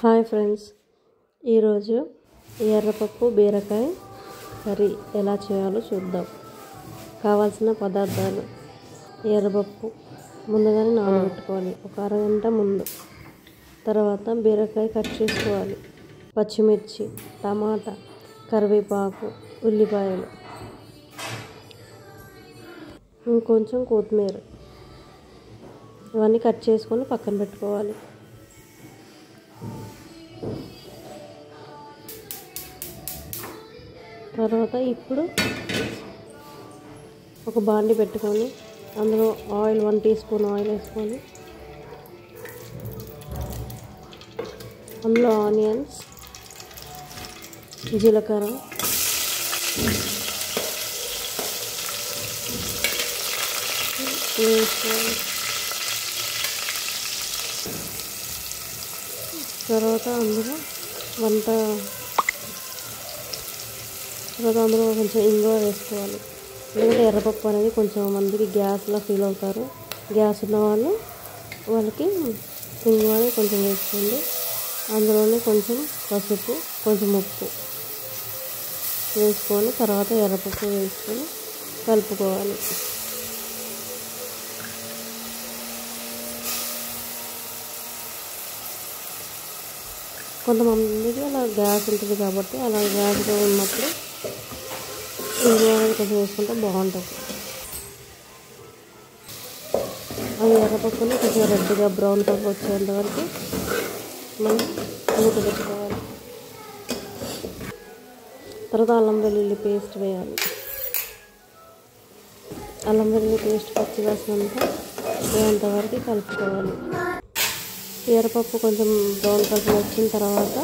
Hi friends, ఈరోజు ఎర్రపప్పు బీరకాయ కర్రీ ఎలా చేయాలో చూద్దాం. కావాల్సిన పదార్థాలు: ఎర్రపప్పు ముందుగానే నానబెట్టుకోవాలి ఒక అరగంట ముందు. తర్వాత బీరకాయ కట్ చేసుకోవాలి. పచ్చిమిర్చి, టమాటా, కరివేపాకు, ఉల్లిపాయలు, ఇంకొంచెం కొత్తిమీర ఇవన్నీ కట్ చేసుకొని పక్కన పెట్టుకోవాలి. తర్వాత ఇప్పుడు ఒక బాండి పెట్టుకొని అందులో ఆయిల్ 1 టీ స్పూన్ ఆయిల్ వేసుకొని అందులో ఆనియన్స్, జీలకర్ర, వేసుకోవాలి. తర్వాత అందులో కొంచెం ఇంగువ వేసుకోవాలి. ఎందుకంటే ఎర్రపప్పు అనేది కొంచెం మందికి గ్యాస్లా ఫీల్ అవుతారు. గ్యాస్ ఉన్న వాళ్ళకి ఇంగువ అనేది కొంచెం వేసుకోండి. అందులోనే కొంచెం పసుపు, కొంచెం ఉప్పు వేసుకొని తర్వాత ఎర్రపప్పు వేసుకొని కలుపుకోవాలి. కొంతమందికి అలా గ్యాస్ ఉంటుంది కాబట్టి అలా గ్యాస్గా ఉన్నప్పుడు ఇంగువ అనేది కొంచెం వేసుకుంటే బాగుంటుంది. అది ఎర్రపప్పుని కొంచెం రెడ్గా బ్రౌన్ కలర్ వచ్చేంత వరకు మనం ఉడకబెట్టుకోవాలి. తర్వాత అల్లం వెల్లుల్లి పేస్ట్ వేయాలి. అల్లం వెల్లుల్లి పేస్ట్ పచ్చి వాసనంత వేయంత వరకు కలుపుకోవాలి. ఎర్రపప్పు కొంచెం బ్రౌన్ కలర్ వచ్చిన తర్వాత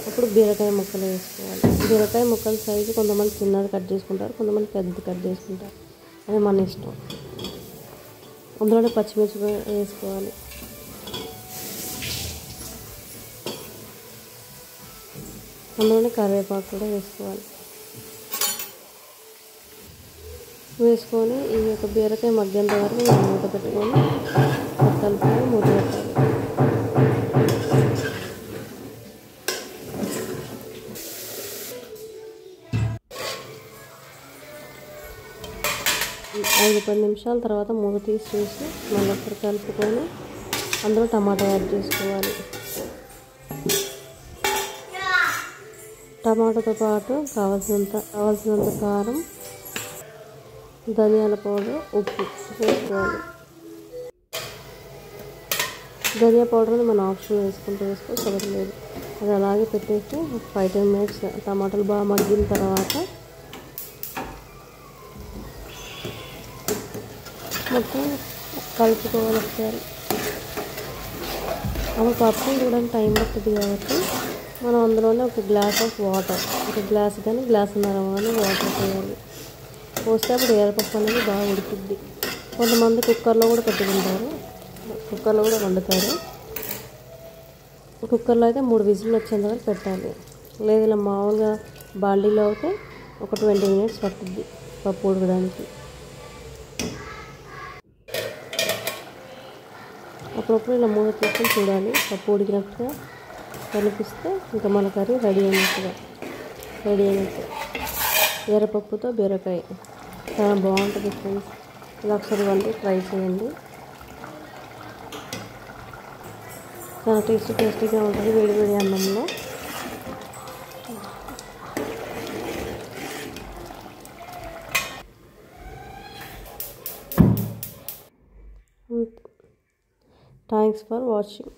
అప్పుడు బీరకాయ ముక్కలు వేసుకోవాలి. బీరకాయ ముక్కల సైజు కొంతమంది చిన్నది కట్ చేసుకుంటారు, కొంతమంది పెద్దది కట్ చేసుకుంటారు. అది మన ఇష్టం. అందులోనే పచ్చిమిర్చి వేసుకోవాలి. అందులోనే కరివేపాకు కూడా వేసుకోవాలి. వేసుకొని ఈ యొక్క బీరకాయ మగ్గేంత వరకు మనం మూత పెట్టుకొని కలుపుకొని మూత పెట్టాలి. 5-10 నిమిషాల తర్వాత మూత తీసి చూసి మళ్ళీ ఒకసారి కలుపుకొని అందులో టమాటా యాడ్ చేసుకోవాలి. టమాటాతో పాటు కావాల్సినంత కారం, ధనియాల పౌడర్, ఉప్పు వేసుకోవాలి. ధనియా పౌడర్ని మన ఆప్షన్ వేసుకోవచ్చు, లేదు. అది అలాగే పెట్టేసి 5-10 మినిట్స్ టమాటాలు బాగా మగ్గిన తర్వాత మొత్తం కలుపుకోవాలి ఒకసారి. అప్పుడు పప్పు చూడడానికి టైం పడుతుంది కాబట్టి మనం అందులోనే ఒక గ్లాస్ ఆఫ్ వాటర్, ఒక గ్లాస్ కానీ గ్లాసున్నర కానీ వాటర్ పోయాలి. పోస్తే అప్పుడు ఎర్రపప్పు అనేది బాగా ఉడుకుద్ది. కొంతమంది కుక్కర్లో కూడా పెట్టుకుంటారు, కుక్కర్లో కూడా వండుతారు. కుక్కర్లో అయితే 3 విజిల్లు వచ్చేంత వరకు పెట్టాలి. లేదు ఇలా మామూలుగా బాండీలో అయితే ఒక 20 మినిట్స్ పట్టుద్ది పప్పు ఉడకడానికి. అప్పుడప్పుడు ఇలా మూత తీసుకొని చూడాలి. పప్పు ఉడికినట్టుగా కనిపిస్తే ఇంకా మన కర్రీ రెడీ అయినట్టు. ఎర్రపప్పుతో బీరకాయ చాలా బాగుంటుంది ఫ్రెండ్స్. ఇలా ఒకసారి వండి ట్రై చేయండి. చాలా టేస్టీగా ఉంటుంది వేడి అన్నంలో. Thanks for watching.